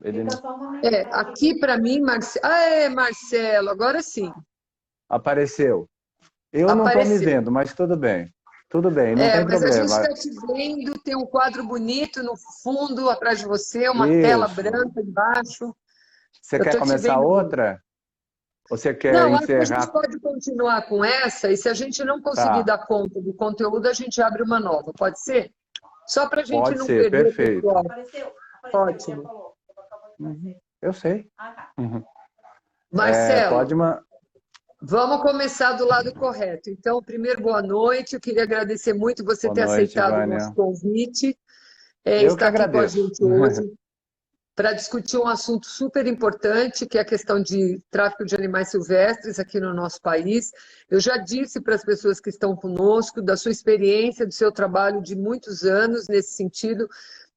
Ele não Aqui para mim, Marcelo... Marcelo, agora sim. apareceu. Eu não estou me Apareceu. vendo, mas tudo bem. Tudo bem, não tem Mas a gente problema. está te vendo, tem um quadro bonito no fundo, atrás de você, uma tela Isso. branca embaixo. Você Eu quer estou te começar vendo bem. outra? Ou você quer Não, acho que a gente encerrar? pode continuar com essa, e se a gente não conseguir Tá, dar conta do conteúdo, a gente abre uma nova, pode ser? Só para a gente pode não ser, perder o perfeito. pessoal. Ótimo. Eu sei. Uhum. Marcelo, Pode uma. vamos começar do lado correto. Então, primeiro, boa noite. Eu queria agradecer muito você Boa ter noite, aceitado o nosso Vânia. convite, Eu que estar aqui com a agradeço. gente hoje para discutir um assunto super importante, que é a questão de tráfico de animais silvestres aqui no nosso país. Eu já disse para as pessoas que estão conosco da sua experiência, do seu trabalho de muitos anos nesse sentido,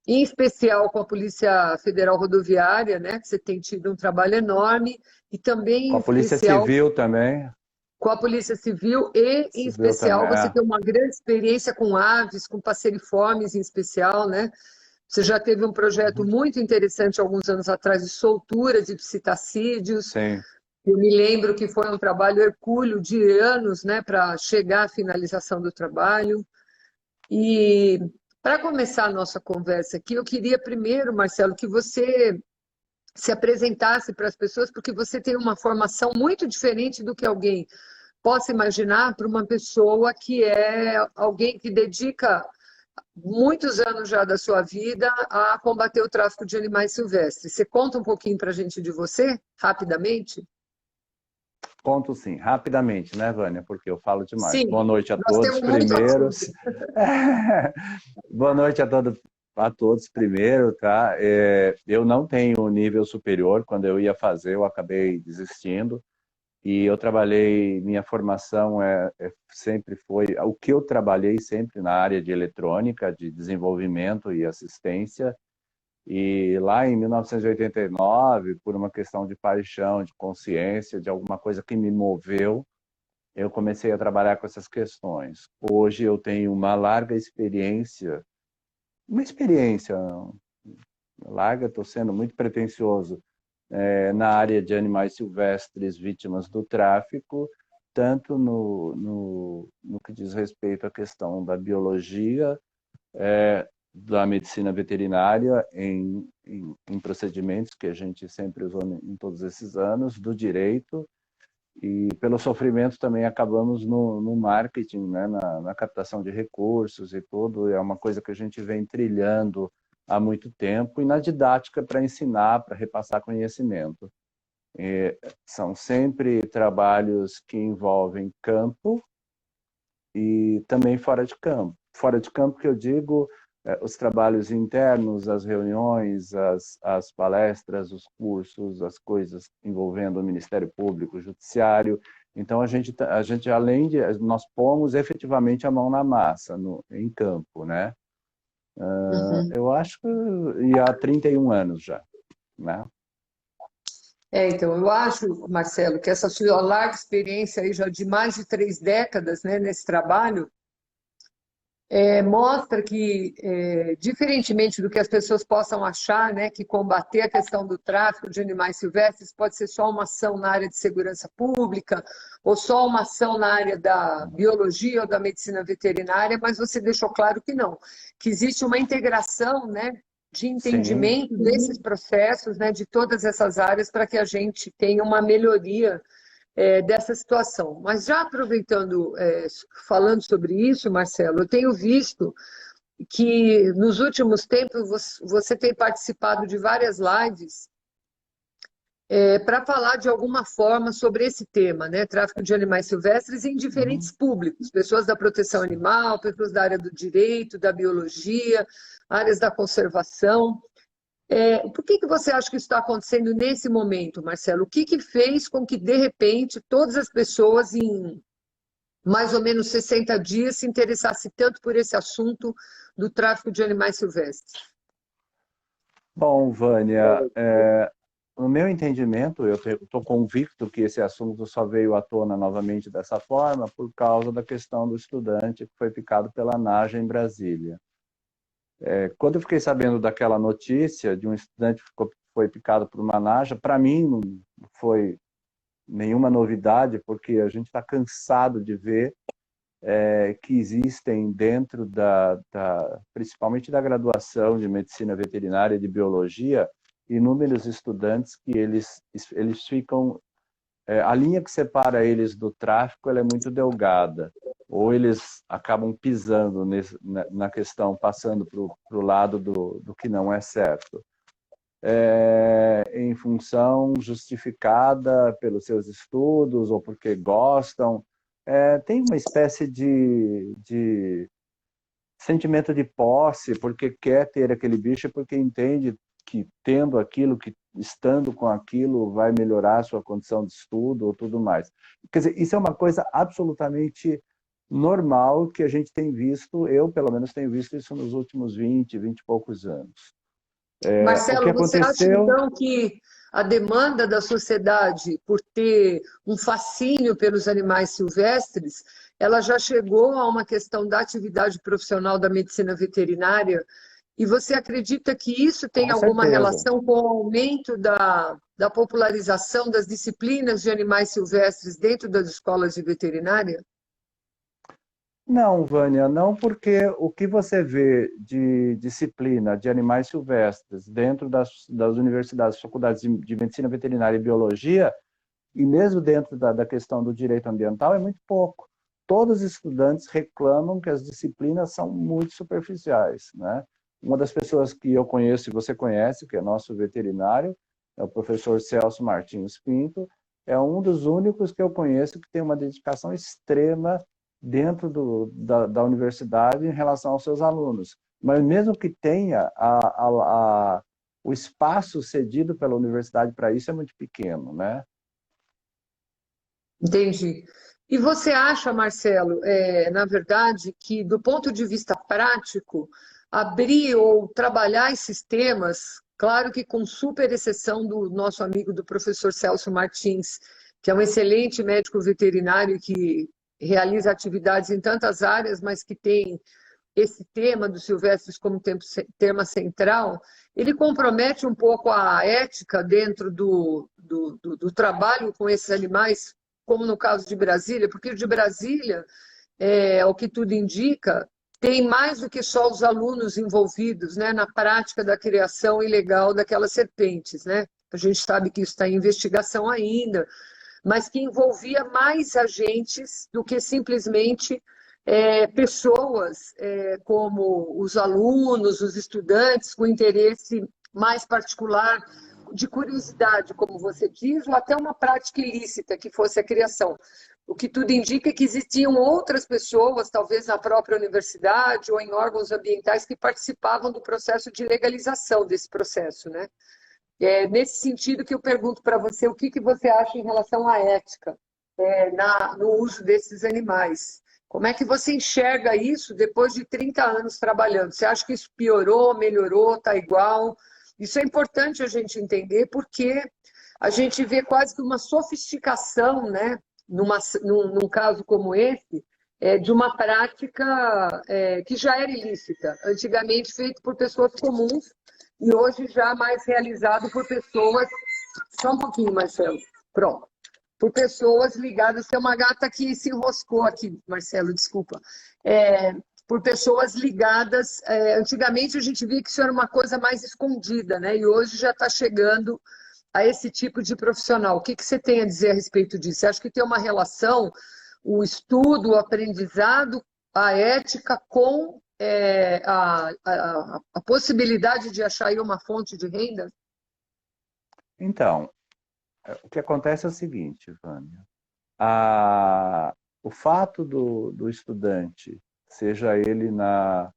em especial com a Polícia Federal Rodoviária, né, que você tem tido um trabalho enorme, e também Com em a Polícia especial Civil também. com a Polícia Civil e, em Civil também. especial, você tem uma grande experiência com aves, com passeriformes em especial, né? Você já teve um projeto muito interessante alguns anos atrás de solturas e psitacídeos. Sim. Eu me lembro que foi um trabalho hercúleo de anos, né, para chegar à finalização do trabalho. E para começar a nossa conversa aqui, eu queria primeiro, Marcelo, que você se apresentasse para as pessoas, porque você tem uma formação muito diferente do que alguém possa imaginar para uma pessoa que é alguém que dedica muitos anos já da sua vida a combater o tráfico de animais silvestres. Você conta um pouquinho para a gente de você, rapidamente? Conto sim, rapidamente, né, Vânia? Porque eu falo demais. Sim, Boa noite a nós todos temos muito assunto. primeiros. Boa noite a todos primeiro, tá? Eu não tenho nível superior. Quando eu ia fazer, eu acabei desistindo. E eu trabalhei, minha formação sempre foi, o que eu trabalhei sempre na área de eletrônica, de desenvolvimento e assistência. E lá em 1989, por uma questão de paixão, de consciência, de alguma coisa que me moveu, eu comecei a trabalhar com essas questões. Hoje eu tenho uma larga experiência, uma experiência larga, estou sendo muito pretensioso, na área de animais silvestres vítimas do tráfico, tanto no que diz respeito à questão da biologia, da medicina veterinária em procedimentos que a gente sempre usou em todos esses anos, do direito, e pelo sofrimento também acabamos no marketing, né, na captação de recursos e tudo. É uma coisa que a gente vem trilhando há muito tempo, e na didática para ensinar, para repassar conhecimento. São sempre trabalhos que envolvem campo e também fora de campo. Fora de campo que eu digo, os trabalhos internos, as reuniões, as palestras, os cursos, as coisas envolvendo o Ministério Público, o Judiciário. Então, a gente além de... Nós pomos efetivamente a mão na massa, em campo, né? Uhum. Eu acho que e há 31 anos já, né? Então, eu acho, Marcelo, que essa sua larga experiência aí já de mais de 3 décadas, né, nesse trabalho, mostra que, diferentemente do que as pessoas possam achar, né, que combater a questão do tráfico de animais silvestres pode ser só uma ação na área de segurança pública ou só uma ação na área da biologia ou da medicina veterinária, mas você deixou claro que não, que existe uma integração, né, de Sim, entendimento desses processos, né, de todas essas áreas para que a gente tenha uma melhoria dessa situação. Mas já aproveitando, falando sobre isso, Marcelo, eu tenho visto que nos últimos tempos você tem participado de várias lives para falar de alguma forma sobre esse tema, né? Tráfico de animais silvestres em diferentes públicos, pessoas da proteção animal, pessoas da área do direito, da biologia, áreas da conservação. Por que você acha que isso está acontecendo nesse momento, Marcelo? O que fez com que, de repente, todas as pessoas, em mais ou menos 60 dias, se interessassem tanto por esse assunto do tráfico de animais silvestres? bom, Vânia, no meu entendimento, eu estou convicto que esse assunto só veio à tona novamente dessa forma por causa da questão do estudante que foi picado pela naja em Brasília. Quando eu fiquei sabendo daquela notícia de um estudante que foi picado por uma naja. Para mim, não foi nenhuma novidade, porque a gente está cansado de ver que existem dentro principalmente da graduação de medicina veterinária e de biologia, inúmeros estudantes que eles ficam... a linha que separa eles do tráfico ela é muito delgada, ou eles acabam pisando na questão, passando para o lado do que não é certo. Em função justificada pelos seus estudos ou porque gostam. Tem uma espécie de sentimento de posse, porque quer ter aquele bicho, porque entende que tendo aquilo, que estando com aquilo, vai melhorar a sua condição de estudo ou tudo mais. Quer dizer, isso é uma coisa absolutamente normal que a gente tem visto, eu pelo menos tenho visto isso nos últimos 20 e poucos anos. O que Marcelo, você acha aconteceu... então que a demanda da sociedade por ter um fascínio pelos animais silvestres, ela já chegou a uma questão da atividade profissional da medicina veterinária? E você acredita que isso tem Com alguma certeza. relação com o aumento da popularização das disciplinas de animais silvestres dentro das escolas de veterinária? Não, Vânia, não, porque o que você vê de disciplina de animais silvestres dentro das universidades, faculdades de medicina veterinária e biologia, e mesmo dentro da questão do direito ambiental, é muito pouco. Todos os estudantes reclamam que as disciplinas são muito superficiais, né? Uma das pessoas que eu conheço e você conhece, que é nosso veterinário, é o professor Celso Martins Pinto, é um dos únicos que eu conheço que tem uma dedicação extrema dentro da universidade em relação aos seus alunos. Mas mesmo que tenha, o espaço cedido pela universidade para isso é muito pequeno, né? Entendi. E você acha, Marcelo, na verdade, que do ponto de vista prático, abrir ou trabalhar esses temas, claro que com super exceção do nosso amigo do professor Celso Martins, que é um excelente médico veterinário que realiza atividades em tantas áreas, mas que tem esse tema dos silvestres como tema central, ele compromete um pouco a ética dentro do trabalho com esses animais, como no caso de Brasília, porque de Brasília, o que tudo indica, tem mais do que só os alunos envolvidos, né, na prática da criação ilegal daquelas serpentes, né? A gente sabe que isso está em investigação ainda, mas que envolvia mais agentes do que simplesmente pessoas como os alunos, os estudantes, com interesse mais particular, de curiosidade, como você diz, ou até uma prática ilícita que fosse a criação. O que tudo indica é que existiam outras pessoas, talvez na própria universidade ou em órgãos ambientais, que participavam do processo de legalização desse processo, né? É nesse sentido que eu pergunto para você o que você acha em relação à ética no uso desses animais. Como é que você enxerga isso depois de 30 anos trabalhando? Você acha que isso piorou, melhorou, está igual? Isso é importante a gente entender porque a gente vê quase que uma sofisticação, né, num caso como esse, de uma prática que já era ilícita, antigamente feito por pessoas comuns e hoje já mais realizado por pessoas. Só um pouquinho, Marcelo. Pronto. Por pessoas ligadas. Tem uma gata que se enroscou aqui, Marcelo, desculpa. Por pessoas ligadas. Antigamente a gente via que isso era uma coisa mais escondida, né? E hoje já está chegando a esse tipo de profissional. O que você tem a dizer a respeito disso? Você acha que tem uma relação, o estudo, o aprendizado, a ética com a possibilidade de achar aí uma fonte de renda? Então, o que acontece é o seguinte, Vânia. O fato do estudante, seja ele na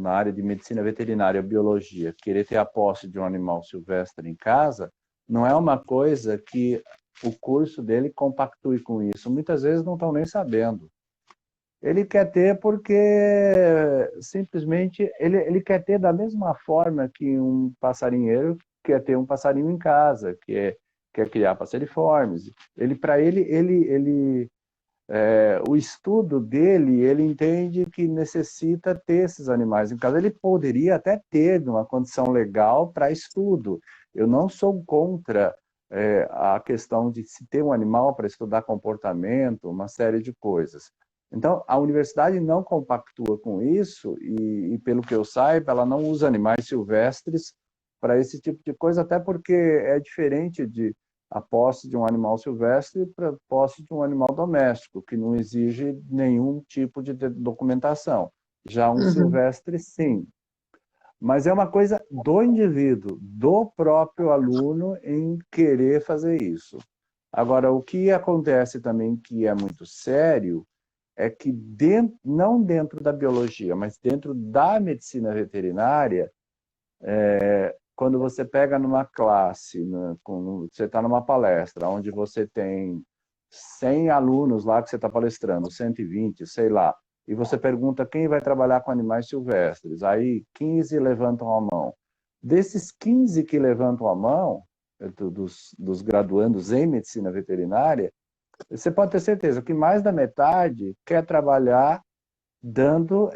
área de medicina veterinária ou biologia, querer ter a posse de um animal silvestre em casa, não é uma coisa que o curso dele compactue com isso. Muitas vezes não estão nem sabendo. Ele quer ter porque simplesmente ele quer ter da mesma forma que um passarinheiro quer ter um passarinho em casa, quer criar passeriformes. Ele o estudo dele, ele entende que necessita ter esses animais em casa. Ele poderia até ter uma condição legal para estudo. Eu não sou contra a questão de se ter um animal para estudar comportamento, uma série de coisas. Então, a universidade não compactua com isso e, pelo que eu saiba, ela não usa animais silvestres para esse tipo de coisa, até porque é diferente de a posse de um animal silvestre para a posse de um animal doméstico, que não exige nenhum tipo de documentação. Já um Uhum. silvestre, sim. Mas é uma coisa do indivíduo, do próprio aluno em querer fazer isso. Agora, o que acontece também que é muito sério é que, não dentro da biologia, mas dentro da medicina veterinária, quando você pega numa classe, né, você está numa palestra, onde você tem 100 alunos lá que você está palestrando, 120, sei lá, e você pergunta quem vai trabalhar com animais silvestres, aí 15 levantam a mão. Desses 15 que levantam a mão, dos graduandos em medicina veterinária, você pode ter certeza que mais da metade quer trabalhar dando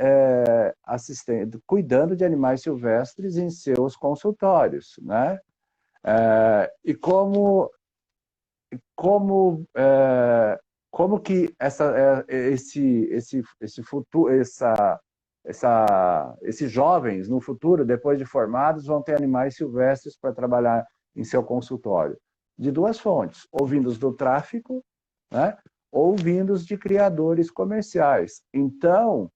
cuidando de animais silvestres em seus consultórios, né? E como, como que esse futuro, esses jovens no futuro, depois de formados, vão ter animais silvestres para trabalhar em seu consultório? De duas fontes, ou vindos do tráfico, né? Ou vindos de criadores comerciais. Então,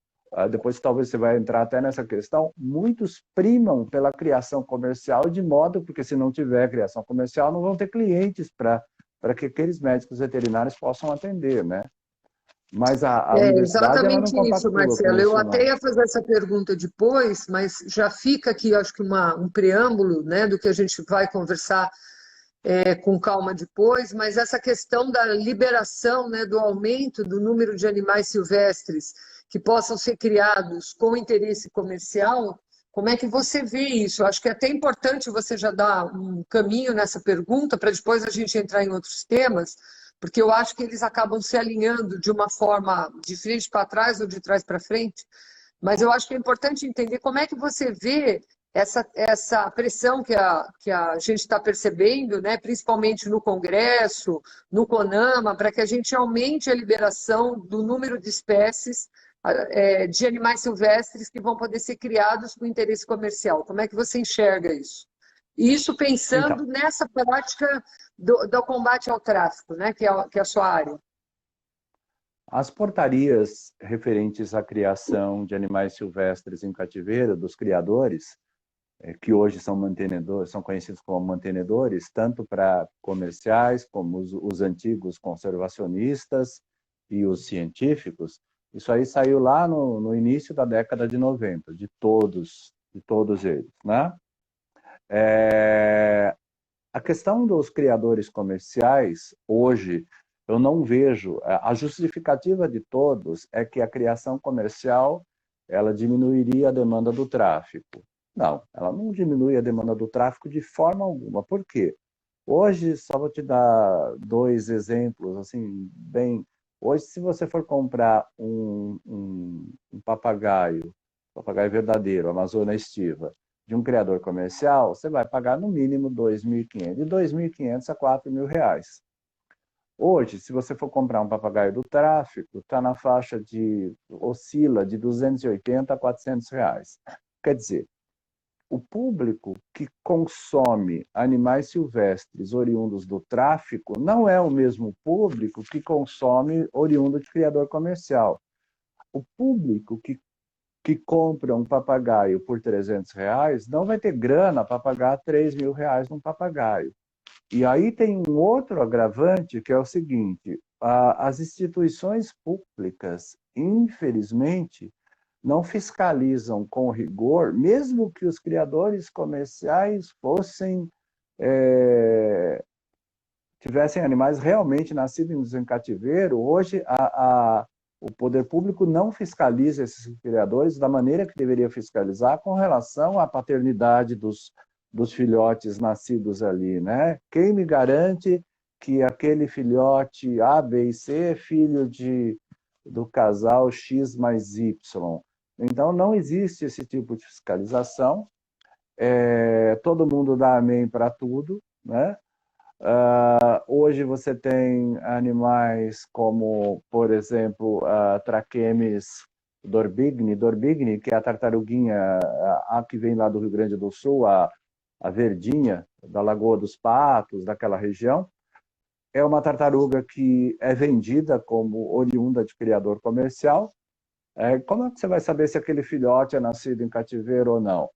depois talvez você vai entrar até nessa questão, muitos primam pela criação comercial de modo, porque se não tiver criação comercial, não vão ter clientes para que aqueles médicos veterinários possam atender, né? Mas a É universidade, ela não exatamente isso, compactua com Marcelo. Eu isso, até não. ia fazer essa pergunta depois, mas já fica aqui, acho que um preâmbulo, né, do que a gente vai conversar com calma depois, mas essa questão da liberação, né, do aumento do número de animais silvestres que possam ser criados com interesse comercial, como é que você vê isso? Eu acho que é até importante você já dar um caminho nessa pergunta para depois a gente entrar em outros temas, porque eu acho que eles acabam se alinhando de uma forma de frente para trás ou de trás para frente, mas eu acho que é importante entender como é que você vê essa pressão que a gente está percebendo, né, principalmente no Congresso, no CONAMA, para que a gente aumente a liberação do número de espécies de animais silvestres que vão poder ser criados com interesse comercial. Como é que você enxerga isso? E isso Então, pensando nessa prática do combate ao tráfico, né, que é a sua área. as portarias referentes à criação de animais silvestres em cativeiro dos criadores, que hoje são mantenedores, são conhecidos como mantenedores, tanto para comerciais como os antigos conservacionistas e os científicos, isso aí saiu lá no início da década de 90, de todos eles, né? A questão dos criadores comerciais, hoje, eu não vejo, a justificativa de todos é que a criação comercial, ela diminuiria a demanda do tráfico. Não, ela não diminui a demanda do tráfico de forma alguma. Por quê? Hoje, só vou te dar dois exemplos, assim, bem... Hoje, se você for comprar um papagaio verdadeiro, Amazônia estiva, de um criador comercial, você vai pagar no mínimo 2.500, de 2.500 a 4.000 reais. Hoje, se você for comprar um papagaio do tráfico, está na faixa oscila de 280 a 400 reais. Quer dizer, o público que consome animais silvestres oriundos do tráfico não é o mesmo público que consome oriundo de criador comercial. O público que compra um papagaio por 300 reais não vai ter grana para pagar 3.000 reais num papagaio. E aí tem um outro agravante, que é o seguinte, as instituições públicas, infelizmente, não fiscalizam com rigor, mesmo que os criadores comerciais tivessem animais realmente nascidos em cativeiro. Hoje o poder público não fiscaliza esses criadores da maneira que deveria fiscalizar com relação à paternidade dos filhotes nascidos ali, né? Quem me garante que aquele filhote A, B e C é filho do casal X mais Y. Então, não existe esse tipo de fiscalização. Todo mundo dá amém para tudo, né? Hoje você tem animais como, por exemplo, a Trachemis dorbigni, que é a tartaruguinha a que vem lá do Rio Grande do Sul, a verdinha, da Lagoa dos Patos, daquela região. É uma tartaruga que é vendida como oriunda de criador comercial. Como é que você vai saber se aquele filhote é nascido em cativeiro ou não?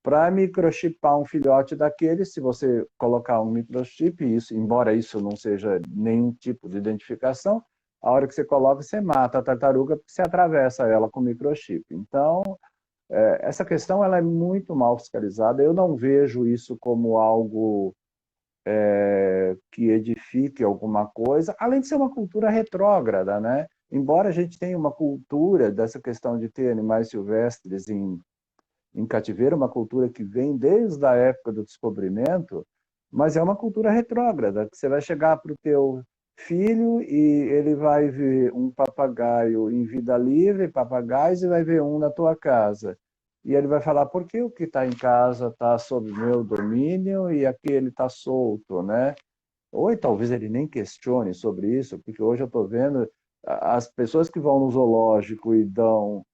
Para microchipar um filhote daquele, se você colocar um microchip, embora isso não seja nenhum tipo de identificação, a hora que você coloca, você mata a tartaruga porque você atravessa ela com microchip. Então, essa questão ela é muito mal fiscalizada. Eu não vejo isso como algo que edifique alguma coisa, além de ser uma cultura retrógrada, né? Embora a gente tenha uma cultura dessa questão de ter animais silvestres em cativeiro, uma cultura que vem desde a época do descobrimento, mas é uma cultura retrógrada, que você vai chegar para o teu filho e ele vai ver um papagaio em vida livre, papagaios, e vai ver um na tua casa. E ele vai falar, por que o que está em casa está sob meu domínio e aquele está solto, né? Ou talvez ele nem questione sobre isso, porque hoje eu estou vendo as pessoas que vão no zoológico e dão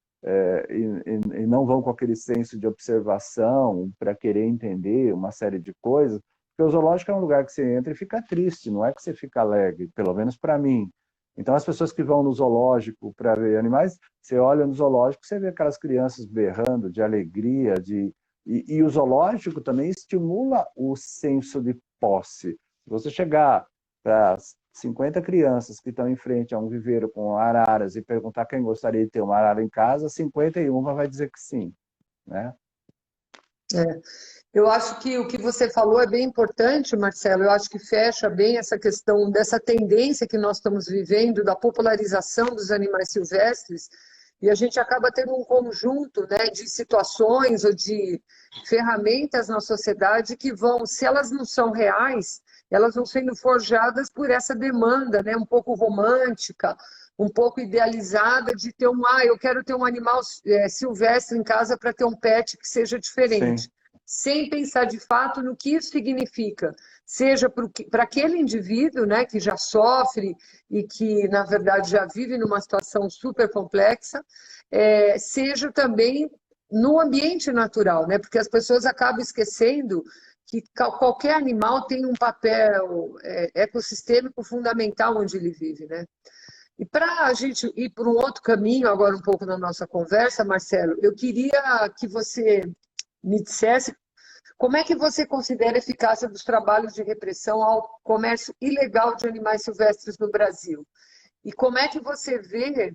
e não vão com aquele senso de observação para querer entender uma série de coisas, porque o zoológico é um lugar que você entra e fica triste, não é que você fica alegre, pelo menos para mim. Então, as pessoas que vão no zoológico para ver animais, você olha no zoológico, você vê aquelas crianças berrando de alegria, e o zoológico também estimula o senso de posse. Se você chegar para 50 crianças que estão em frente a um viveiro com araras e perguntar quem gostaria de ter uma arara em casa, 51 vai dizer que sim, né? É. Eu acho que o que você falou é bem importante, Marcelo. Eu acho que fecha bem essa questão dessa tendência que nós estamos vivendo da popularização dos animais silvestres, e a gente acaba tendo um conjunto, né, de situações ou de ferramentas na sociedade que vão, se elas não são reais, elas vão sendo forjadas por essa demanda, né, um pouco romântica, um pouco idealizada de ter eu quero ter um animal silvestre em casa para ter um pet que seja Sim. diferente, sem pensar de fato no que isso significa, seja para aquele indivíduo, né, que já sofre e que, na verdade, já vive numa situação super complexa, seja também no ambiente natural, né, porque as pessoas acabam esquecendo que qualquer animal tem um papel ecossistêmico fundamental onde ele vive, né? E para a gente ir por um outro caminho, agora um pouco na nossa conversa, Marcelo, eu queria que você me dissesse como é que você considera a eficácia dos trabalhos de repressão ao comércio ilegal de animais silvestres no Brasil? E como é que você vê,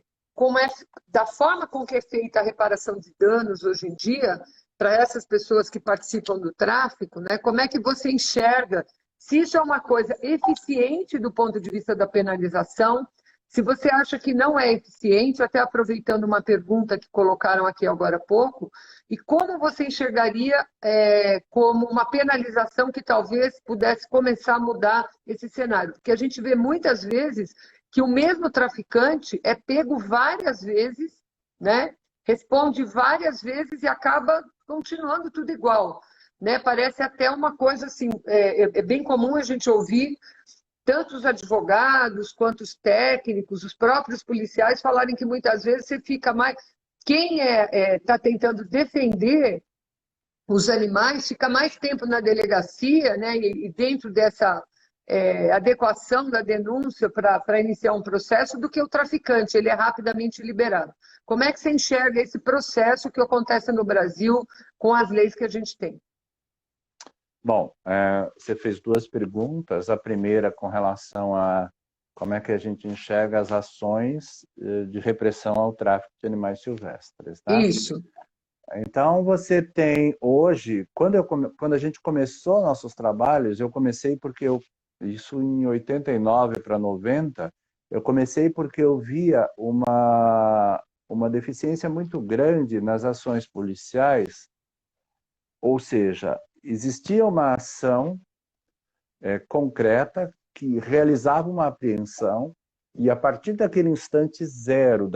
da forma com que é feita a reparação de danos hoje em dia, para essas pessoas que participam do tráfico, né? Como é que você enxerga se isso é uma coisa eficiente do ponto de vista da penalização, se você acha que não é eficiente, até aproveitando uma pergunta que colocaram aqui agora há pouco, e como você enxergaria como uma penalização que talvez pudesse começar a mudar esse cenário? Porque a gente vê muitas vezes que o mesmo traficante é pego várias vezes, né? Responde várias vezes e acaba continuando tudo igual, né? Parece até uma coisa assim, é bem comum a gente ouvir tanto os advogados quanto os técnicos, os próprios policiais falarem que muitas vezes você fica mais... Quem está tentando defender os animais fica mais tempo na delegacia, né, e dentro dessa adequação da denúncia para iniciar um processo do que o traficante, ele é rapidamente liberado. Como é que você enxerga esse processo que acontece no Brasil com as leis que a gente tem? Bom, você fez duas perguntas. A primeira com relação a como é que a gente enxerga as ações de repressão ao tráfico de animais silvestres, tá? Isso. Então, você tem hoje, quando a gente começou nossos trabalhos, eu comecei porque isso em 89 para 90, eu comecei porque eu via uma deficiência muito grande nas ações policiais, ou seja, existia uma ação concreta que realizava uma apreensão e, a partir daquele instante zero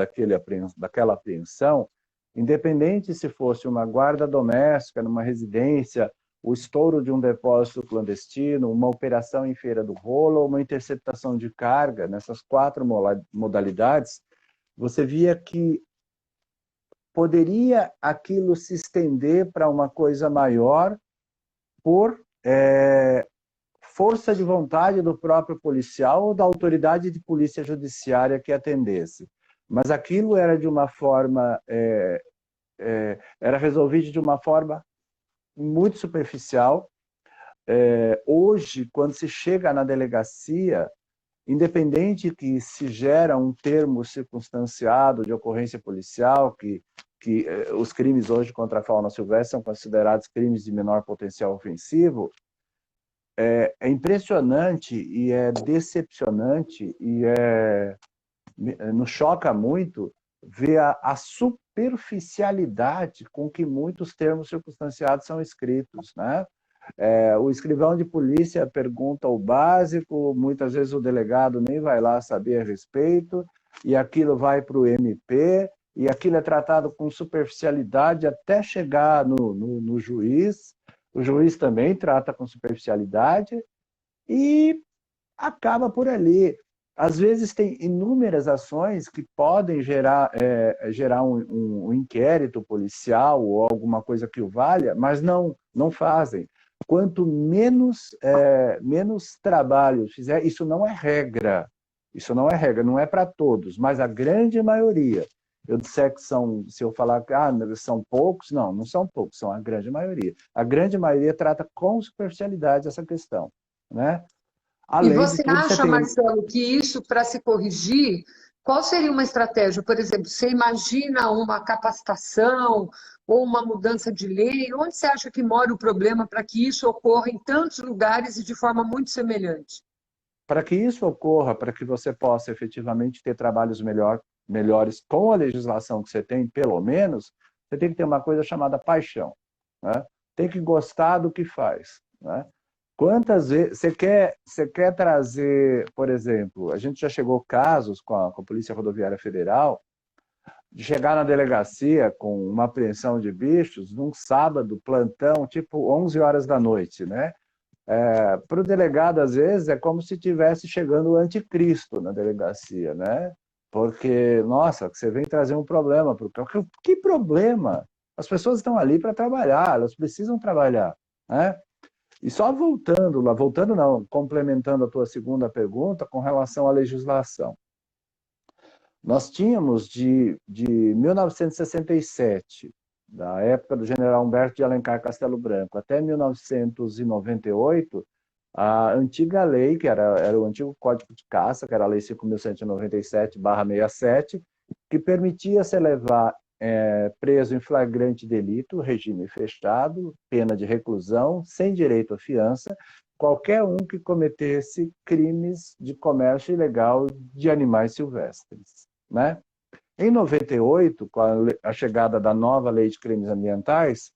daquela apreensão, independente se fosse uma guarda doméstica numa residência, o estouro de um depósito clandestino, uma operação em Feira do Rolo ou uma interceptação de carga, nessas 4 modalidades, você via que poderia aquilo se estender para uma coisa maior por força de vontade do próprio policial ou da autoridade de polícia judiciária que atendesse. Mas aquilo era de uma forma, era resolvido de uma forma muito superficial. Hoje, quando se chega na delegacia, independente que se gera um termo circunstanciado de ocorrência policial, que os crimes hoje contra a fauna silvestre são considerados crimes de menor potencial ofensivo, é impressionante e é decepcionante e nos choca muito ver a superficialidade com que muitos termos circunstanciados são escritos, né? O escrivão de polícia pergunta o básico, muitas vezes o delegado nem vai lá saber a respeito, e aquilo vai para o MP, e aquilo é tratado com superficialidade até chegar no juiz. O juiz também trata com superficialidade e acaba por ali. Às vezes tem inúmeras ações que podem gerar um inquérito policial ou alguma coisa que o valha, mas não fazem. Quanto menos trabalho fizer, isso não é regra, não é para todos, mas a grande maioria. Eu disser que se eu falar que são poucos, não são poucos, são a grande maioria. A grande maioria trata com superficialidade essa questão, né? E você acha, Marcelo, que isso, para se corrigir, qual seria uma estratégia? Por exemplo, você imagina uma capacitação ou uma mudança de lei? Onde você acha que mora o problema para que isso ocorra em tantos lugares e de forma muito semelhante? Para que isso ocorra, para que você possa efetivamente ter trabalhos melhores com a legislação que você tem, pelo menos, você tem que ter uma coisa chamada paixão, né? Tem que gostar do que faz, né? Quantas vezes você quer trazer, por exemplo, a gente já chegou casos com a Polícia Rodoviária Federal de chegar na delegacia com uma apreensão de bichos num sábado, plantão, tipo 11 horas da noite, né? Para o delegado, às vezes, é como se estivesse chegando o anticristo na delegacia, né? Porque, nossa, você vem trazer um problema. Que problema? As pessoas estão ali para trabalhar, elas precisam trabalhar, né? E só complementando a tua segunda pergunta com relação à legislação. Nós tínhamos de 1967, da época do general Humberto de Alencar Castelo Branco, até 1998, a antiga lei, que era o antigo Código de Caça, que era a Lei 5.197/67, que permitia se levar preso em flagrante delito, regime fechado, pena de reclusão, sem direito à fiança, qualquer um que cometesse crimes de comércio ilegal de animais silvestres, né? Em 98, com a chegada da nova Lei de Crimes Ambientais,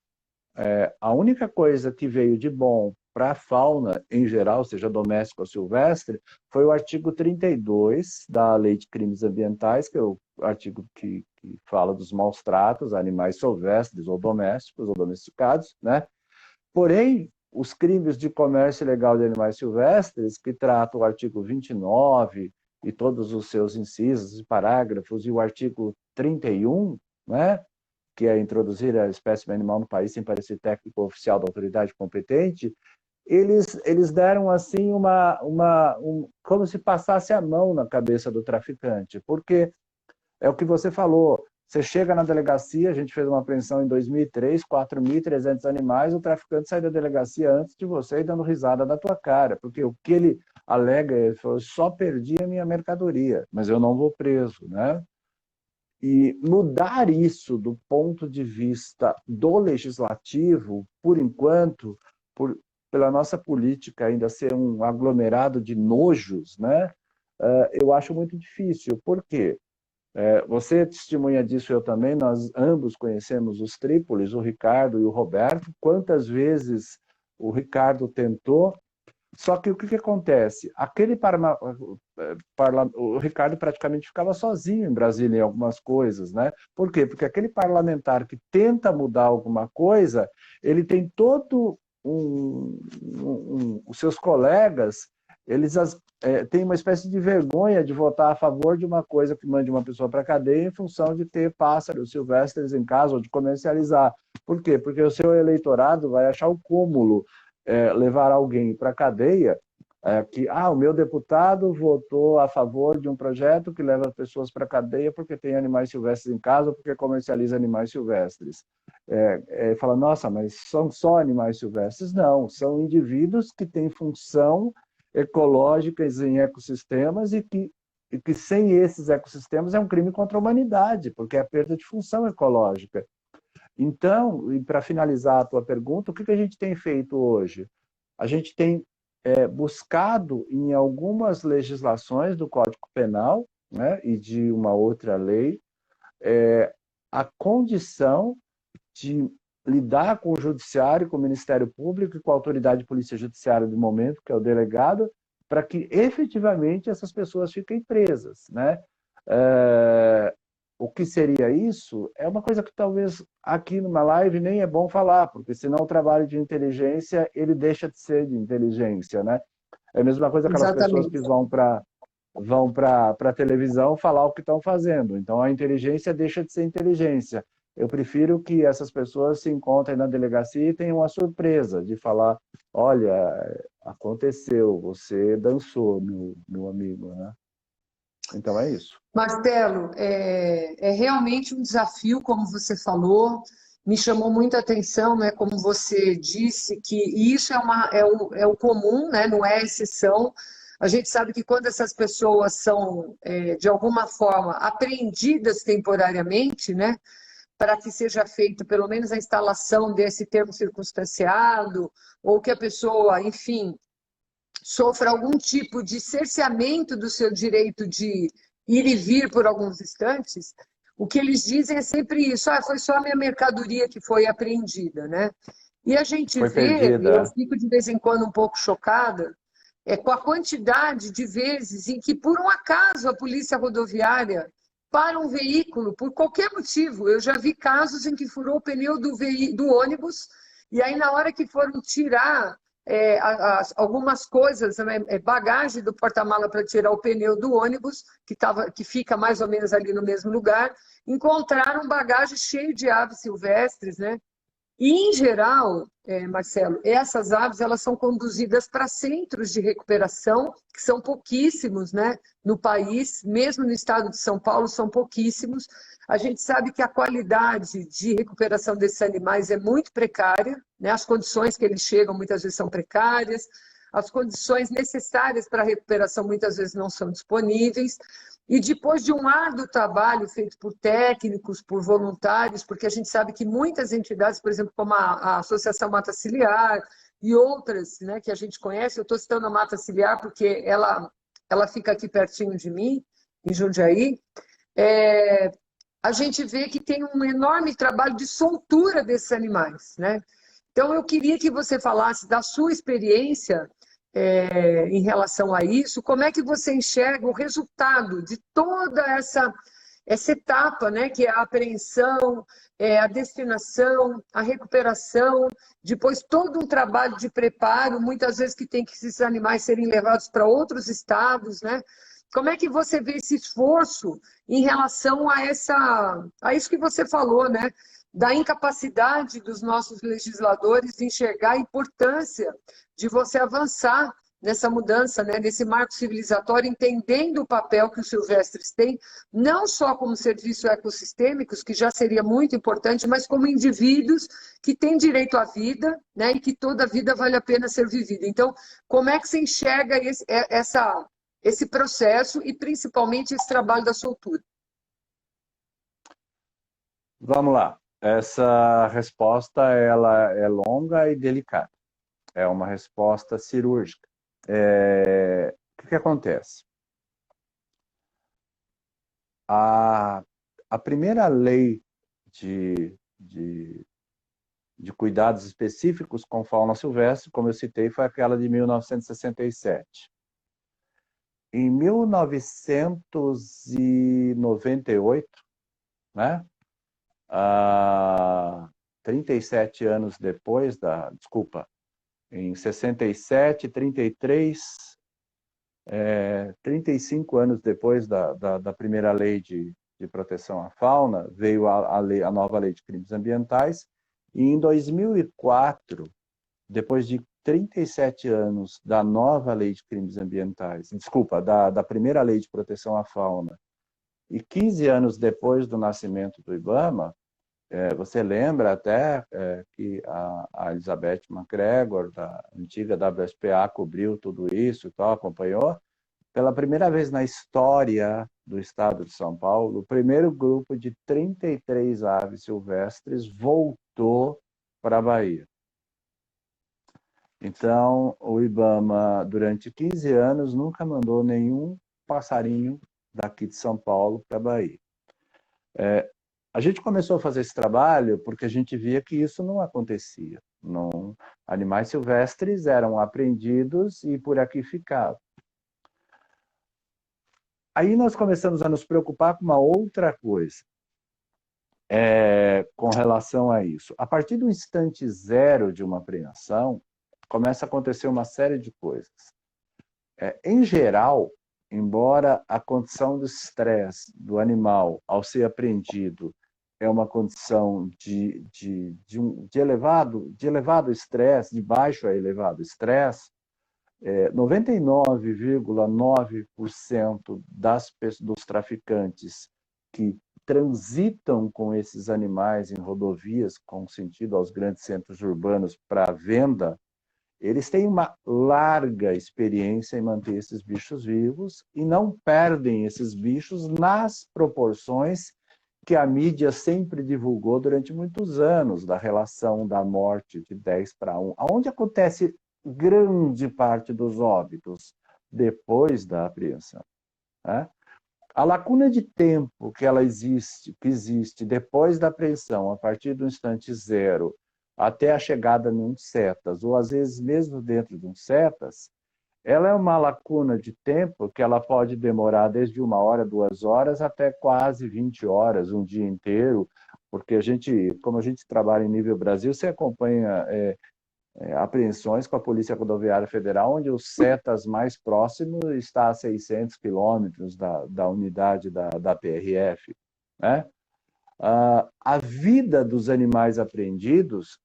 a única coisa que veio de bom para a fauna em geral, seja doméstica ou silvestre, foi o artigo 32 da Lei de Crimes Ambientais, que é o artigo que fala dos maus tratos a animais silvestres ou domésticos ou domesticados, né? Porém, os crimes de comércio ilegal de animais silvestres, que tratam o artigo 29 e todos os seus incisos e parágrafos, e o artigo 31, né? Que é introduzir a espécie animal no país sem parecer técnico oficial da autoridade competente, eles deram assim como se passasse a mão na cabeça do traficante, porque é o que você falou, você chega na delegacia, a gente fez uma apreensão em 2003, 4.300 animais, o traficante sai da delegacia antes de você e dando risada da tua cara, porque o que ele alega, ele falou, só perdi a minha mercadoria, mas eu não vou preso, né? E mudar isso do ponto de vista do legislativo, por enquanto, pela nossa política ainda ser um aglomerado de nojos, né? Eu acho muito difícil. Por quê? Você é testemunha disso, eu também, nós ambos conhecemos os Trípolis, o Ricardo e o Roberto. Quantas vezes o Ricardo tentou Só que o que acontece? O Ricardo praticamente ficava sozinho em Brasília em algumas coisas, né? Por quê? Porque aquele parlamentar que tenta mudar alguma coisa, ele tem todo os seus colegas, eles têm uma espécie de vergonha de votar a favor de uma coisa que mande uma pessoa para a cadeia em função de ter pássaros silvestres em casa ou de comercializar. Por quê? Porque o seu eleitorado vai achar o cúmulo levar alguém para a cadeia que o meu deputado votou a favor de um projeto que leva pessoas para a cadeia porque tem animais silvestres em casa ou porque comercializa animais silvestres. Fala, nossa, mas são só animais silvestres? Não, são indivíduos que têm função ecológicas em ecossistemas e que sem esses ecossistemas é um crime contra a humanidade, porque é a perda de função ecológica. Então, e para finalizar a tua pergunta, o que a gente tem feito hoje? A gente tem buscado em algumas legislações do Código Penal, né, e de uma outra lei, a condição de lidar com o judiciário, com o Ministério Público e com a autoridade de polícia judiciária do momento, que é o delegado, para que efetivamente essas pessoas fiquem presas, né? O que seria isso é uma coisa que talvez aqui numa live nem é bom falar, porque senão o trabalho de inteligência ele deixa de ser de inteligência, né? É a mesma coisa aquelas pessoas que Exatamente. vão para a televisão falar o que estão fazendo. Então a inteligência deixa de ser inteligência. Eu prefiro que essas pessoas se encontrem na delegacia e tenham a surpresa de falar: olha, aconteceu, você dançou, meu amigo, né? Então é isso. Marcelo, é realmente um desafio, como você falou, me chamou muita atenção, né, como você disse, que isso é o comum, né, não é a exceção. A gente sabe que quando essas pessoas são, de alguma forma, apreendidas temporariamente, né, para que seja feita pelo menos a instalação desse termo circunstanciado, ou que a pessoa, enfim, sofra algum tipo de cerceamento do seu direito de ir e vir por alguns instantes, o que eles dizem é sempre isso: foi só a minha mercadoria que foi apreendida, né? E a gente Foi vê, e eu perdida. fico de vez em quando um pouco chocada, com a quantidade de vezes em que, por um acaso, a polícia rodoviária para um veículo, por qualquer motivo. Eu já vi casos em que furou o pneu do ônibus, e aí, na hora que foram tirar algumas coisas, né, bagagem do porta-mala para tirar o pneu do ônibus, que fica mais ou menos ali no mesmo lugar, encontraram bagagem cheio de aves silvestres, né? E, em geral, Marcelo, essas aves elas são conduzidas para centros de recuperação, que são pouquíssimos, né, no país, mesmo no estado de São Paulo, são pouquíssimos. A gente sabe que a qualidade de recuperação desses animais é muito precária, né? As condições que eles chegam muitas vezes são precárias, as condições necessárias para a recuperação muitas vezes não são disponíveis. E depois de um árduo trabalho feito por técnicos, por voluntários, porque a gente sabe que muitas entidades, por exemplo, como a Associação Mata Ciliar e outras, né, que a gente conhece, eu estou citando a Mata Ciliar porque ela fica aqui pertinho de mim, em Jundiaí, é, a gente vê que tem um enorme trabalho de soltura desses animais, né? Então, eu queria que você falasse da sua experiência em relação a isso, como é que você enxerga o resultado de toda essa etapa, né, que é a apreensão, a destinação, a recuperação, depois todo um trabalho de preparo, muitas vezes que tem que esses animais serem levados para outros estados, né? Como é que você vê esse esforço em relação a isso que você falou, né? Da incapacidade dos nossos legisladores de enxergar a importância de você avançar nessa mudança, né? Nesse marco civilizatório, entendendo o papel que os silvestres têm, não só como serviços ecossistêmicos, que já seria muito importante, mas como indivíduos que têm direito à vida, né? E que toda vida vale a pena ser vivida. Então, como é que você enxerga esse processo e principalmente esse trabalho da soltura? Vamos lá. Essa resposta ela é longa e delicada. É uma resposta cirúrgica. O que acontece? A primeira lei de de cuidados específicos com fauna silvestre, como eu citei, foi aquela de 1967. Em 1998, né, 37 anos depois desculpa, em 67, 33, 35 anos depois da primeira lei de proteção à fauna, veio a nova lei de crimes ambientais, e em 2004, depois de 37 anos da nova lei de crimes ambientais, desculpa, da primeira lei de proteção à fauna, e 15 anos depois do nascimento do IBAMA, você lembra até que a Elizabeth MacGregor, da antiga WSPA, cobriu tudo isso e tal, acompanhou? Pela primeira vez na história do estado de São Paulo, o primeiro grupo de 33 aves silvestres voltou para a Bahia. Então, o IBAMA, durante 15 anos, nunca mandou nenhum passarinho daqui de São Paulo para a Bahia. A gente começou a fazer esse trabalho porque a gente via que isso não acontecia. Não, animais silvestres eram apreendidos e por aqui ficavam. Aí nós começamos a nos preocupar com uma outra coisa com relação a isso. A partir do instante zero de uma apreensão, começa a acontecer uma série de coisas. Em geral, embora a condição de estresse do animal ao ser apreendido é uma condição de elevado estresse, de baixo a elevado estresse, 99,9% dos traficantes que transitam com esses animais em rodovias com sentido aos grandes centros urbanos para venda, eles têm uma larga experiência em manter esses bichos vivos e não perdem esses bichos nas proporções que a mídia sempre divulgou durante muitos anos, da relação da morte de 10-1, onde acontece grande parte dos óbitos depois da apreensão. Né? A lacuna de tempo que existe depois da apreensão, a partir do instante zero, até a chegada num cetas, ou às vezes mesmo dentro de um cetas, ela é uma lacuna de tempo que ela pode demorar desde 1 hora, 2 horas, até quase 20 horas, um dia inteiro, porque como a gente trabalha em nível Brasil, você acompanha apreensões com a Polícia Rodoviária Federal, onde o CETAS mais próximo está a 600 quilômetros da unidade da PRF. Né? A vida dos animais apreendidos,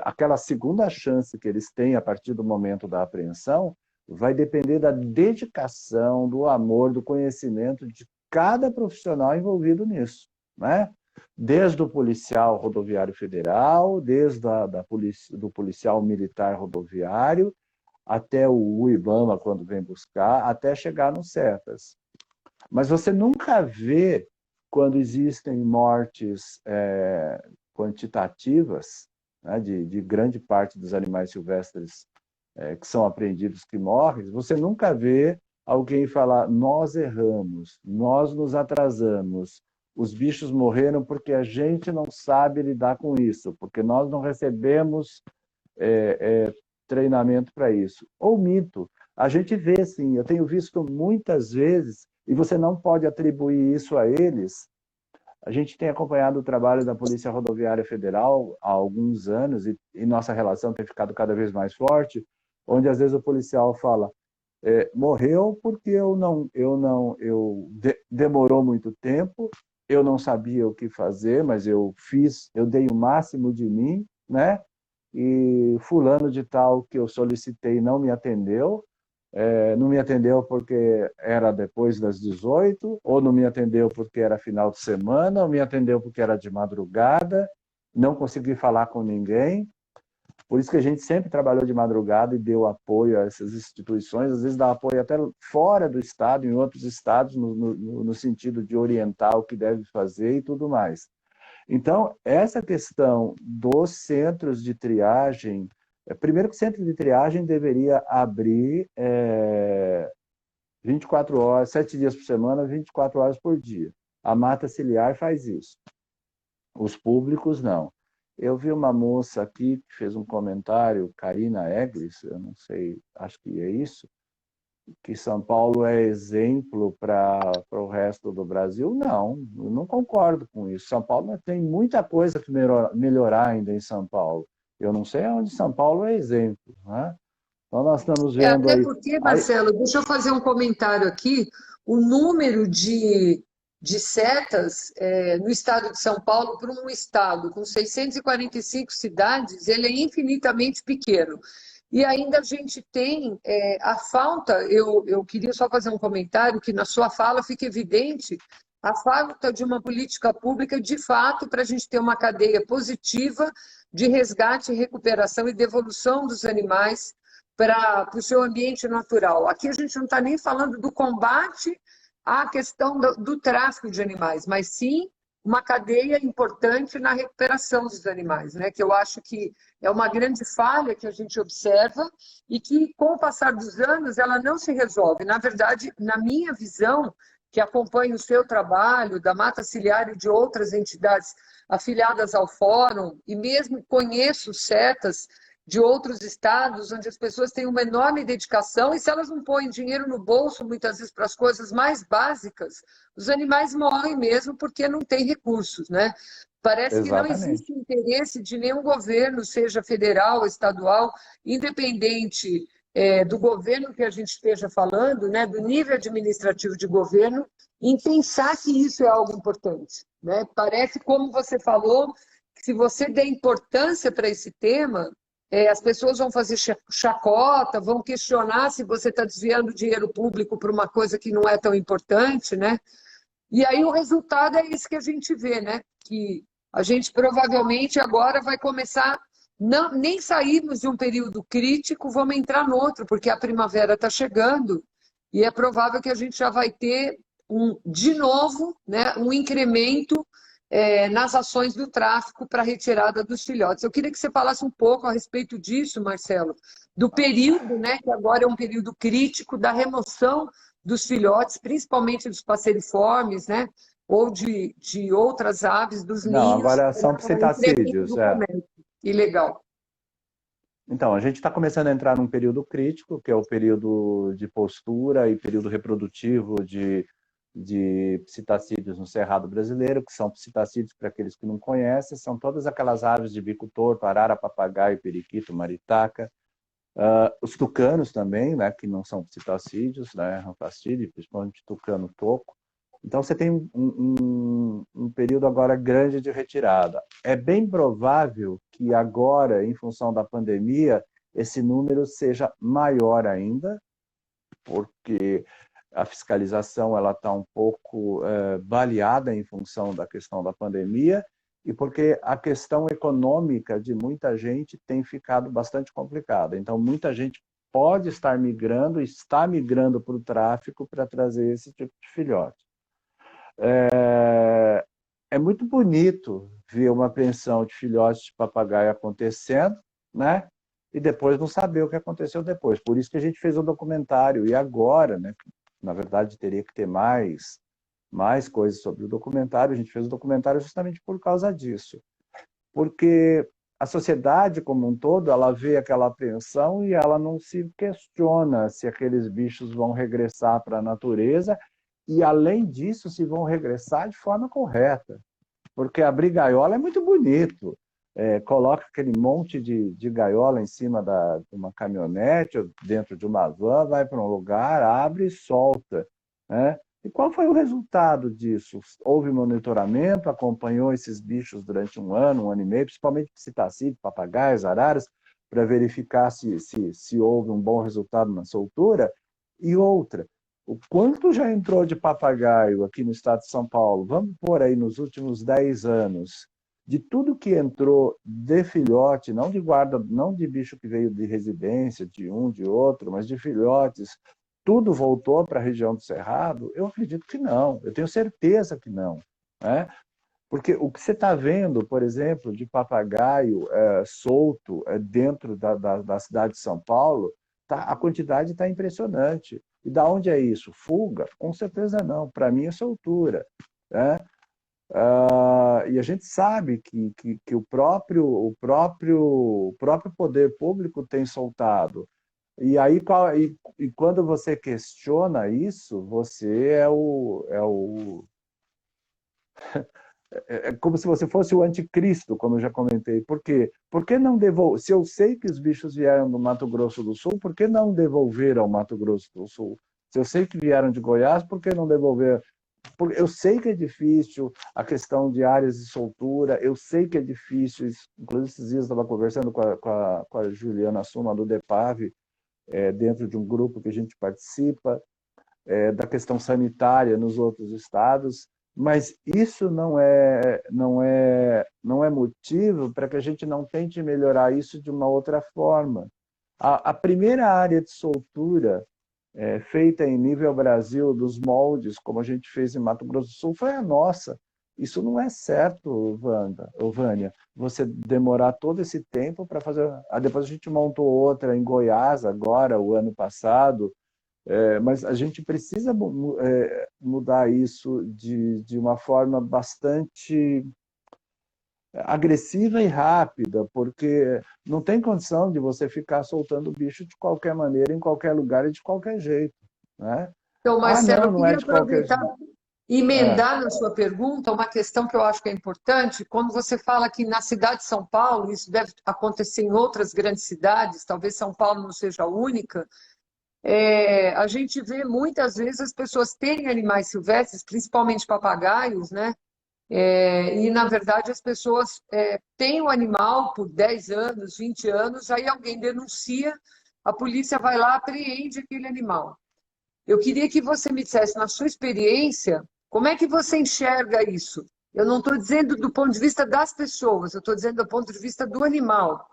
aquela segunda chance que eles têm a partir do momento da apreensão, vai depender da dedicação, do amor, do conhecimento de cada profissional envolvido nisso. Né? Desde o policial rodoviário federal, desde do policial militar rodoviário, até o IBAMA, quando vem buscar, até chegar no CETAS. Mas você nunca vê, quando existem mortes quantitativas, né, de grande parte dos animais silvestres que são apreendidos que morrem, você nunca vê alguém falar: nós erramos, nós nos atrasamos, os bichos morreram porque a gente não sabe lidar com isso, porque nós não recebemos treinamento para isso. Ou mito. A gente vê, sim, eu tenho visto muitas vezes, e você não pode atribuir isso a eles. A gente tem acompanhado o trabalho da Polícia Rodoviária Federal há alguns anos, e nossa relação tem ficado cada vez mais forte, onde às vezes o policial fala: morreu porque demorou muito tempo, eu não sabia o que fazer, mas eu dei o máximo de mim, né? E fulano de tal que eu solicitei não me atendeu, não me atendeu porque era depois das 18, ou não me atendeu porque era final de semana, ou me atendeu porque era de madrugada, não consegui falar com ninguém. Por isso que a gente sempre trabalhou de madrugada e deu apoio a essas instituições, às vezes dá apoio até fora do estado, em outros estados, no sentido de orientar o que deve fazer e tudo mais. Então, essa questão dos centros de triagem, primeiro que o centro de triagem deveria abrir 24 horas, 7 dias por semana, 24 horas por dia. A mata ciliar faz isso. Os públicos, não. Eu vi uma moça aqui que fez um comentário, Karina Eglis, eu não sei, acho que é isso, que São Paulo é exemplo para o resto do Brasil. Não, eu não concordo com isso. São Paulo tem muita coisa que melhorar ainda em São Paulo. Eu não sei onde São Paulo é exemplo, né? Então nós estamos vendo Até aí. porque, Aí Marcelo, deixa eu fazer um comentário aqui. O número de setas no estado de São Paulo, para um estado com 645 cidades, ele é infinitamente pequeno. E ainda a gente tem a falta, eu queria só fazer um comentário que na sua fala fica evidente a falta de uma política pública, de fato, para a gente ter uma cadeia positiva de resgate, recuperação e devolução dos animais para o seu ambiente natural. Aqui a gente não está nem falando do combate à questão do tráfico de animais, mas sim uma cadeia importante na recuperação dos animais, né? Que eu acho que é uma grande falha que a gente observa e que, com o passar dos anos, ela não se resolve. Na verdade, na minha visão, que acompanha o seu trabalho, da Mata Ciliar e de outras entidades afiliadas ao Fórum, e mesmo conheço setas de outros estados, onde as pessoas têm uma enorme dedicação, e se elas não põem dinheiro no bolso, muitas vezes, para as coisas mais básicas, os animais morrem mesmo porque não têm recursos, né? Parece que não exatamente. existe interesse de nenhum governo, seja federal, estadual, independente do governo que a gente esteja falando, né, do nível administrativo de governo, em pensar que isso é algo importante, né? Parece, como você falou, que se você der importância para esse tema, as pessoas vão fazer chacota, vão questionar se você está desviando dinheiro público para uma coisa que não é tão importante, né? E aí o resultado é esse que a gente vê, né? Que a gente provavelmente agora vai começar, não, nem sairmos de um período crítico, vamos entrar no outro, porque a primavera está chegando e é provável que a gente já vai ter de novo, né, um incremento nas ações do tráfico para a retirada dos filhotes. Eu queria que você falasse um pouco a respeito disso, Marcelo, do período, né, que agora é um período crítico da remoção dos filhotes, principalmente dos passeriformes, né, ou de outras aves, dos Não, ninhos, agora são para incremento psitacídeos. do É. comércio. Ilegal. Então, a gente está começando a entrar num período crítico, que é o período de postura e período reprodutivo de psitacídeos no Cerrado brasileiro, que são psitacídeos, para aqueles que não conhecem, são todas aquelas aves de bico torto, arara, papagaio, periquito, maritaca, os tucanos também, né, que não são psitacídeos, né, rafastídeos, principalmente tucano toco. Então, você tem um período agora grande de retirada. É bem provável que agora, em função da pandemia, esse número seja maior ainda, porque a fiscalização ela está um pouco baleada em função da questão da pandemia e porque a questão econômica de muita gente tem ficado bastante complicada. Então, muita gente pode estar migrando, está migrando para o tráfico para trazer esse tipo de filhote. É muito bonito ver uma apreensão de filhotes de papagaio acontecendo, né? E depois não saber o que aconteceu depois. Por isso que a gente fez o documentário. E agora, né? Na verdade, teria que ter mais coisas sobre o documentário. A gente fez o documentário justamente por causa disso. Porque a sociedade como um todo, ela vê aquela apreensão e ela não se questiona se aqueles bichos vão regressar para a natureza e, além disso, se vão regressar de forma correta. Porque abrir gaiola é muito bonito. Coloca aquele monte de gaiola em cima de uma caminhonete ou dentro de uma van, vai para um lugar, abre e solta, né? E qual foi o resultado disso? Houve monitoramento, acompanhou esses bichos durante um ano e meio, principalmente psitacídeos, papagaios, araras, para verificar se houve um bom resultado na soltura. E outra, o quanto já entrou de papagaio aqui no estado de São Paulo? Vamos pôr aí nos últimos 10 anos. De tudo que entrou de filhote, não de guarda, não de bicho que veio de residência, de um, de outro, mas de filhotes, tudo voltou para a região do Cerrado? Eu acredito que não. Eu tenho certeza que não, né? Porque o que você está vendo, por exemplo, de papagaio solto dentro da cidade de São Paulo, a quantidade está impressionante. E da onde é isso? Fuga? Com certeza não. Para mim é soltura, né? E a gente sabe que o próprio poder público tem soltado. E aí, e quando você questiona isso, você é como se você fosse o anticristo, como eu já comentei. Por quê? Por que não devolver? Se eu sei que os bichos vieram do Mato Grosso do Sul, por que não devolver ao Mato Grosso do Sul? Se eu sei que vieram de Goiás, por que não devolver? Porque eu sei que é difícil a questão de áreas de soltura, eu sei que é difícil, inclusive esses dias eu estava conversando com a Juliana Suma, do DEPAV, dentro de um grupo que a gente participa, da questão sanitária nos outros estados, mas isso não é motivo para que a gente não tente melhorar isso de uma outra forma. A primeira área de soltura feita em nível Brasil, dos moldes, como a gente fez em Mato Grosso do Sul, foi a nossa. Isso não é certo, Vânia. Você demorar todo esse tempo para fazer. Depois a gente montou outra em Goiás, agora, o ano passado, mas a gente precisa mudar isso de uma forma bastante agressiva e rápida, porque não tem condição de você ficar soltando o bicho de qualquer maneira, em qualquer lugar e de qualquer jeito, né? Então, Ah, Marcelo, não, eu não é queria de qualquer aproveitar jeito. e É, emendar na sua pergunta uma questão que eu acho que é importante. Quando você fala que na cidade de São Paulo, isso deve acontecer em outras grandes cidades, talvez São Paulo não seja a única, a gente vê muitas vezes as pessoas terem animais silvestres, principalmente papagaios, né? E, na verdade, as pessoas têm o animal por 10 anos, 20 anos, aí alguém denuncia, a polícia vai lá, apreende aquele animal. Eu queria que você me dissesse, na sua experiência, como é que você enxerga isso? Eu não estou dizendo do ponto de vista das pessoas, eu estou dizendo do ponto de vista do animal.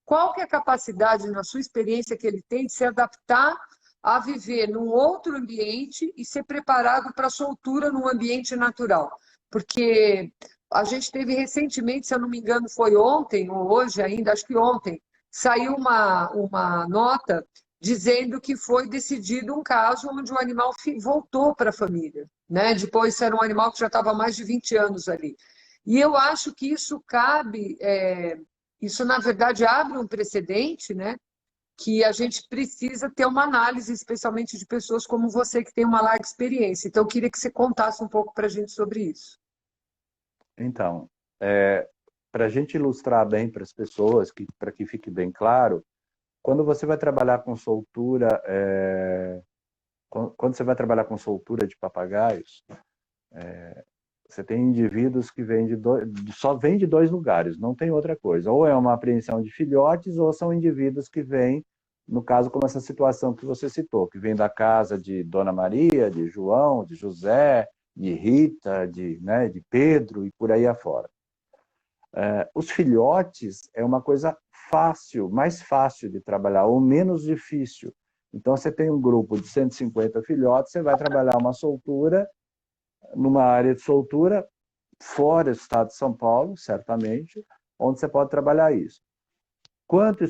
Qual que é a capacidade, na sua experiência, que ele tem de se adaptar a viver num outro ambiente e ser preparado para a soltura num ambiente natural? Porque a gente teve recentemente, se eu não me engano, foi ontem ou hoje ainda, acho que ontem, saiu uma nota dizendo que foi decidido um caso onde o animal voltou para a família, né? Depois era um animal que já estava há mais de 20 anos ali. E eu acho que isso cabe, isso na verdade abre um precedente, né? Que a gente precisa ter uma análise, especialmente de pessoas como você, que tem uma larga experiência. Então, eu queria que você contasse um pouco para a gente sobre isso. então, para a gente ilustrar bem para as pessoas, para que fique bem claro, quando você vai trabalhar com soltura, quando você vai trabalhar com soltura de papagaios, você tem indivíduos que vêm só vêm de dois lugares, não tem outra coisa. Ou é uma apreensão de filhotes, ou são indivíduos que vêm, no caso, como essa situação que você citou, que vem da casa de Dona Maria, de João, de José, de Rita, né, de Pedro e por aí afora. Os filhotes é uma coisa fácil, mais fácil de trabalhar, ou menos difícil. Então, você tem um grupo de 150 filhotes, você vai trabalhar uma soltura numa área de soltura fora do estado de São Paulo, certamente, onde você pode trabalhar isso. Quanto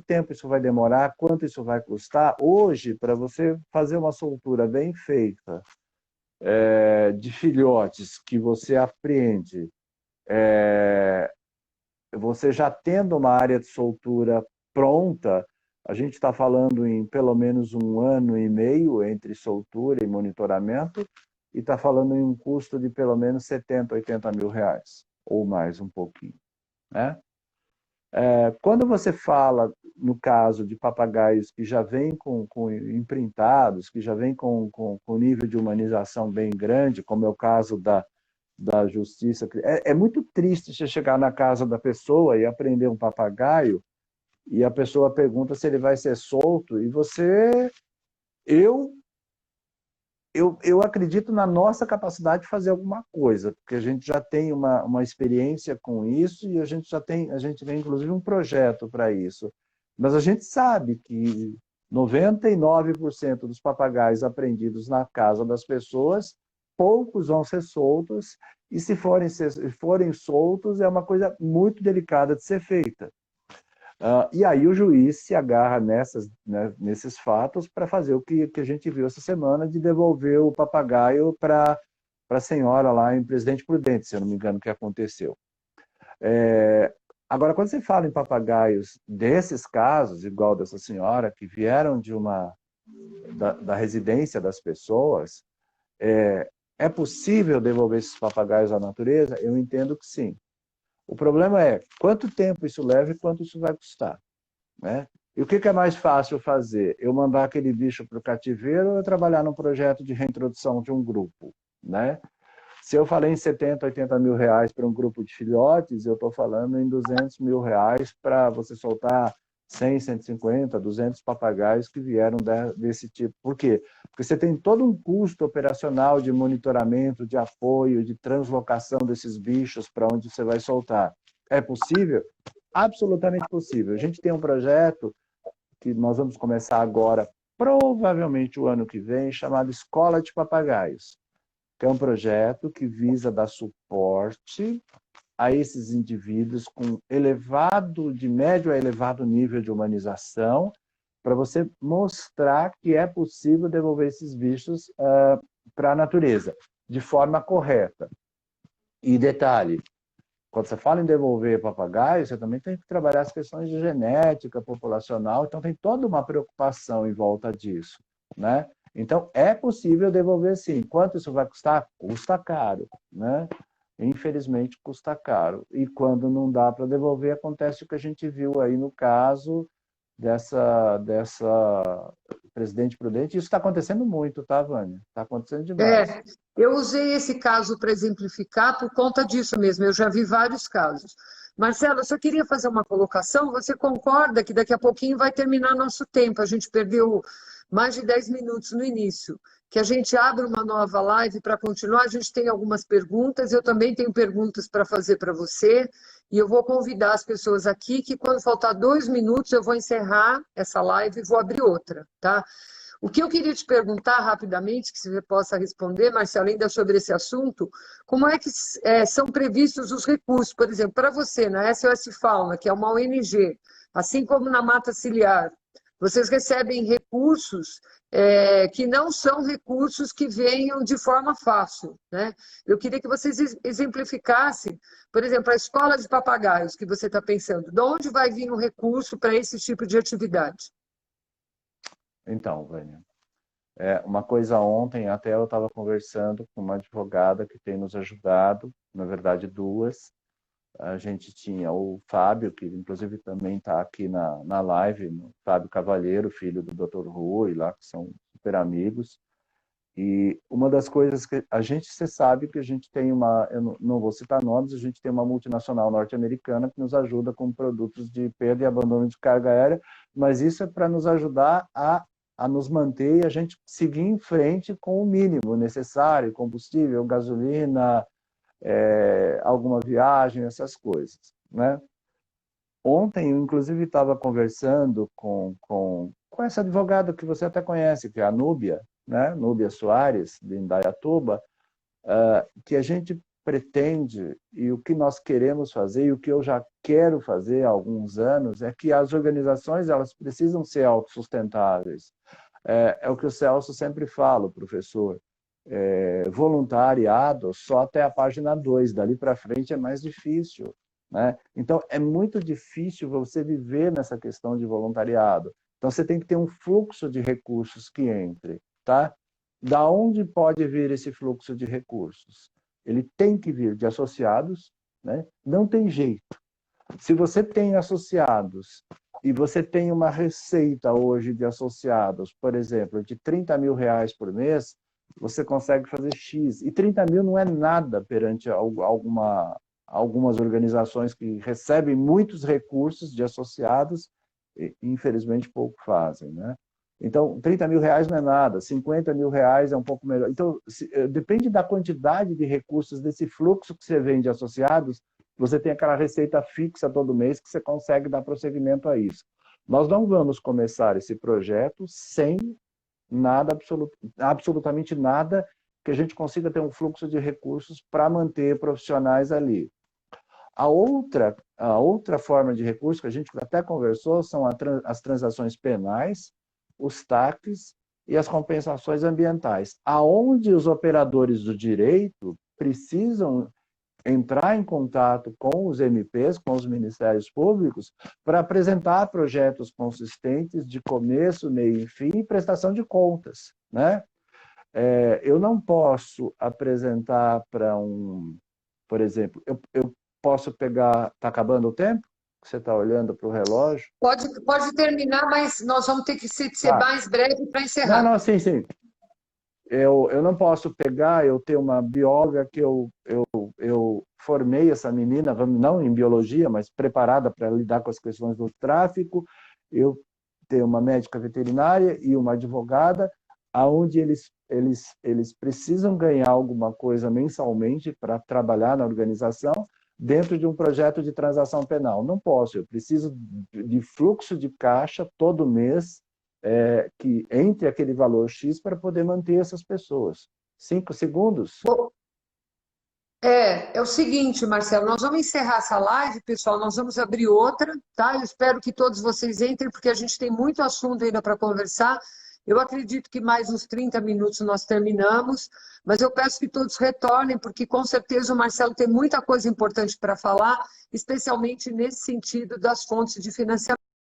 tempo isso vai demorar? Quanto isso vai custar? Hoje, para você fazer uma soltura bem feita de filhotes que você apreende, você já tendo uma área de soltura pronta, a gente está falando em pelo menos 1 ano e meio entre soltura e monitoramento, e está falando em um custo de pelo menos 70, 80 mil reais, ou mais um pouquinho, né? Quando você fala, no caso de papagaios que já vêm com imprintados, que já vêm com nível de humanização bem grande, como é o caso da justiça, é muito triste você chegar na casa da pessoa e aprender um papagaio, e a pessoa pergunta se ele vai ser solto, e eu eu acredito na nossa capacidade de fazer alguma coisa, porque a gente já tem uma experiência com isso e a gente tem inclusive um projeto para isso. Mas a gente sabe que 99% dos papagaios apreendidos na casa das pessoas, poucos vão ser soltos, e se forem soltos, é uma coisa muito delicada de ser feita. E aí o juiz se agarra nesses fatos para fazer o que a gente viu essa semana, de devolver o papagaio para para a senhora lá em Presidente Prudente, se eu não me engano, que aconteceu. Agora, quando você fala em papagaios desses casos, igual dessa senhora, que vieram da residência das pessoas, é possível devolver esses papagaios à natureza? Eu entendo que sim. O problema é quanto tempo isso leva e quanto isso vai custar, né? E o que é mais fácil fazer? Eu mandar aquele bicho para o cativeiro ou eu trabalhar num projeto de reintrodução de um grupo, né? Se eu falei em 70, 80 mil reais para um grupo de filhotes, eu estou falando em 200 mil reais para você soltar 100, 150, 200 papagaios que vieram desse tipo. Por quê? Porque você tem todo um custo operacional de monitoramento, de apoio, de translocação desses bichos para onde você vai soltar. É possível? Absolutamente possível. A gente tem um projeto que nós vamos começar agora, provavelmente o ano que vem, chamado Escola de Papagaios, que é um projeto que visa dar suporte a esses indivíduos com de médio a elevado nível de humanização, para você mostrar que é possível devolver esses bichos para a natureza, de forma correta. E detalhe, quando você fala em devolver papagaio, você também tem que trabalhar as questões de genética populacional, então tem toda uma preocupação em volta disso, né? Então, é possível devolver sim. Quanto isso vai custar? Custa caro, né? Infelizmente, custa caro. E quando não dá para devolver, acontece o que a gente viu aí no caso dessa Presidente Prudente. Isso está acontecendo muito, tá, Vânia? Está acontecendo demais. Eu usei esse caso para exemplificar por conta disso mesmo, eu já vi vários casos. Marcelo, eu só queria fazer uma colocação. Você concorda que daqui a pouquinho vai terminar nosso tempo? A gente perdeu mais de 10 minutos no início. Que a gente abre uma nova live para continuar. A gente tem algumas perguntas, eu também tenho perguntas para fazer para você. E eu vou convidar as pessoas aqui que, quando faltar 2 minutos, eu vou encerrar essa live e vou abrir outra, tá? O que eu queria te perguntar rapidamente, que você possa responder, Marcelo, ainda sobre esse assunto, como é que são previstos os recursos, por exemplo, para você, na SOS Fauna, que é uma ONG, assim como na Mata Ciliar, vocês recebem recursos que não são recursos que venham de forma fácil, né? Eu queria que vocês exemplificassem, por exemplo, a escola de papagaios que você está pensando, de onde vai vir o recurso para esse tipo de atividade? Então, Vânia, uma coisa ontem, até eu estava conversando com uma advogada que tem nos ajudado, na verdade duas. A gente tinha o Fábio, que inclusive também está aqui na live, o Fábio Cavalheiro, filho do Dr. Rui, lá, que são super amigos. E uma das coisas que você sabe que a gente tem eu não vou citar nomes, a gente tem uma multinacional norte-americana que nos ajuda com produtos de perda e abandono de carga aérea, mas isso é para nos ajudar a nos manter e a gente seguir em frente com o mínimo necessário, combustível, gasolina, alguma viagem, essas coisas, né? Ontem, eu, inclusive, estava conversando com essa advogada que você até conhece, que é a Núbia, né? Núbia Soares, de Indaiatuba, que a gente pretende, e o que nós queremos fazer, e o que eu já quero fazer há alguns anos, é que as organizações elas precisam ser autossustentáveis. É o que o Celso sempre fala, professor. Voluntariado só até a página 2, dali para frente é mais difícil, né? Então, é muito difícil você viver nessa questão de voluntariado. Então, você tem que ter um fluxo de recursos que entre, tá? Da onde pode vir esse fluxo de recursos? Ele tem que vir de associados, né? Não tem jeito. Se você tem associados e você tem uma receita hoje de associados, por exemplo, de 30 mil reais por mês, você consegue fazer X. E 30 mil não é nada perante algumas organizações que recebem muitos recursos de associados e, infelizmente, pouco fazem, né? Então, 30 mil reais não é nada, 50 mil reais é um pouco melhor. Então, depende da quantidade de recursos, desse fluxo que você vende de associados, você tem aquela receita fixa todo mês que você consegue dar prosseguimento a isso. Nós não vamos começar esse projeto sem nada, absolutamente nada, que a gente consiga ter um fluxo de recursos para manter profissionais ali. A outra forma de recurso que a gente até conversou são as transações penais, os TACs e as compensações ambientais, aonde os operadores do direito precisam entrar em contato com os MPs, com os ministérios públicos, para apresentar projetos consistentes de começo, meio e fim e prestação de contas, né? Eu não posso apresentar para por exemplo, eu posso pegar... Está acabando o tempo? Você está olhando para o relógio? Pode terminar, mas nós vamos ter que ser Tá. mais breve para Não, encerrar. não, sim, sim. Eu não posso pegar, eu tenho uma bióloga que eu formei essa menina, não em biologia, mas preparada para lidar com as questões do tráfico. Eu tenho uma médica veterinária e uma advogada, aonde eles precisam ganhar alguma coisa mensalmente para trabalhar na organização dentro de um projeto de transação penal. Não posso, eu preciso de fluxo de caixa todo mês, que entre aquele valor X para poder manter essas pessoas. 5 segundos? É o seguinte, Marcelo, nós vamos encerrar essa live, pessoal, nós vamos abrir outra, tá? Eu espero que todos vocês entrem, porque a gente tem muito assunto ainda para conversar. Eu acredito que mais uns 30 minutos nós terminamos, mas eu peço que todos retornem, porque com certeza o Marcelo tem muita coisa importante para falar, especialmente nesse sentido das fontes de financiamento.